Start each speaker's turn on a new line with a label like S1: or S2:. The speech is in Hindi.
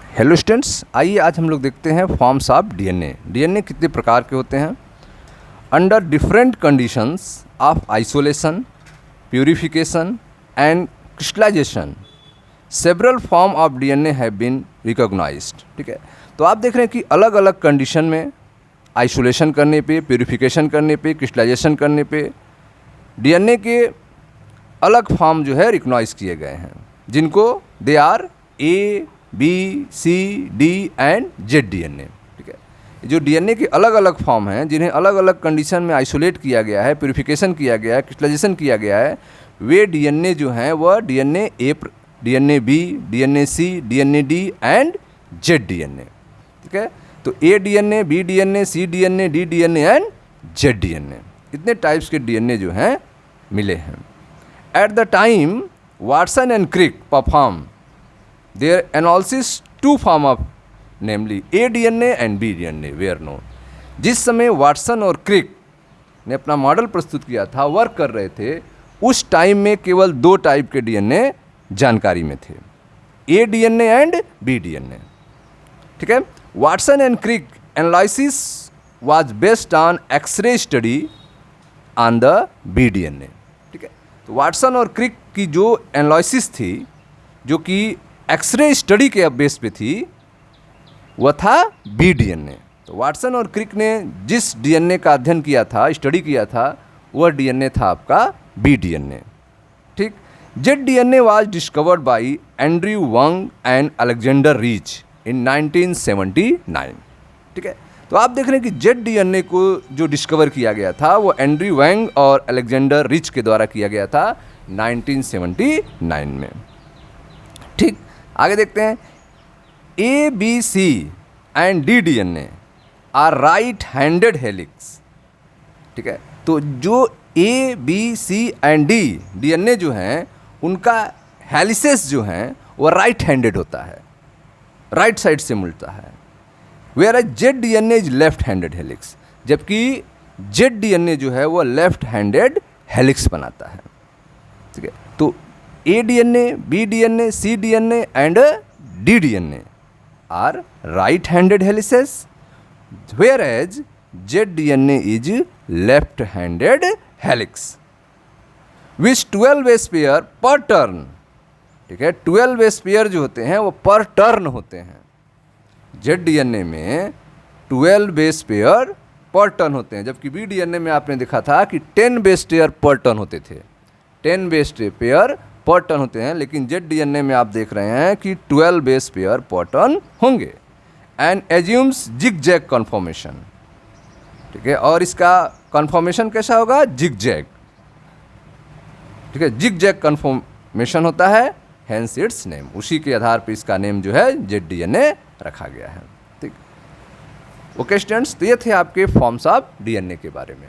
S1: हेलो स्टूडेंट्स, आइए आज हम लोग देखते हैं फॉर्म्स ऑफ डीएनए। डीएनए कितने प्रकार के होते हैं। Under different conditions of isolation, purification and crystallisation several form of DNA have been recognised. ठीक है, तो आप देख रहे हैं कि अलग अलग कंडीशन में आइसोलेशन करने पे, प्यूरिफिकेशन करने पे, क्रिस्टलाइजेशन करने पे डीएनए के अलग फॉर्म जो है रिकॉग्नाइज किए गए हैं, जिनको they are A, B, C, D and Z DNA. ठीक है, जो डीएनए के अलग अलग फॉर्म हैं, जिन्हें अलग अलग कंडीशन में आइसोलेट किया गया है, प्यूरिफिकेशन किया गया है, क्रिस्टलाइजेशन किया गया है, वे डीएनए जो हैं वह DNA A, DNA B, DNA C, DNA D and Z DNA. ठीक है, तो A DNA, B DNA, C DNA, D DNA and Z DNA, इतने टाइप्स के डीएनए जो हैं मिले हैं। At the time Watson and Crick perform their analysis two form of namely A DNA and B DNA were known। जिस समय वाटसन और क्रिक ने अपना मॉडल प्रस्तुत किया था, वर्क कर रहे थे, उस टाइम में केवल दो टाइप के डीएनए जानकारी में थे, A DNA and B DNA. ठीक है, Watson and Crick analysis was based on X ray study on the B DNA. ठीक है, तो वाटसन और क्रिक की जो एनालिसिस थी, जो कि एक्सरे स्टडी के बेस पे थी, वह था बी डीएनए। तो वाटसन और क्रिक ने जिस डीएनए का अध्ययन किया था, स्टडी किया था, वह डीएनए था आपका बी डीएनए। ठीक, Z DNA was discovered by Andrew Wang and Alexander rich in 1979। ठीक है, तो आप देख रहे हैं कि जेड डीएनए को जो डिस्कवर किया गया था वो एंड्रयू वांग और अलेक्जेंडर रिच के द्वारा किया गया था 1979 में। ठीक, आगे देखते हैं, A, B, C and D DNA are right handed helix. ठीक है, तो जो A, B, C and D DNA जो हैं, उनका हेलिसेस जो हैं वो राइट हैंडेड होता है, राइट साइड से मिलता है। Whereas Z DNA is left handed helix, जबकि जेड डीएनए जो है वो लेफ्ट हैंडेड हेलिक्स बनाता है। ठीक है, तो A DNA, B DNA, C DNA and D DNA are right-handed helices, whereas Z DNA is left-handed helix with 12 base pair per turn। ठीक है, 12 base pair जो होते हैं वो पर टर्न होते हैं। Z DNA में 12 base pair पर टर्न होते हैं, जबकि B DNA में आपने देखा था कि 10 base pair पर टर्न होते थे, 10 base pair पर टर्न होते हैं, लेकिन जेड डीएनए में आप देख रहे हैं कि 12 बेस पेयर पर टर्न होंगे। And assumes zigzag conformation. ठीक है, और इसका कन्फॉर्मेशन कैसा होगा, जिग जैग। ठीक है, जिग जैग कन्फॉर्मेशन होता है, हेंस इट्स नेम, उसी के आधार पर इसका नेम जो है जेड डीएनए रखा गया है। ठीक, ओके स्टूडेंट्स, तो ये थे आपके फॉर्म्स ऑफ डीएनए के बारे में।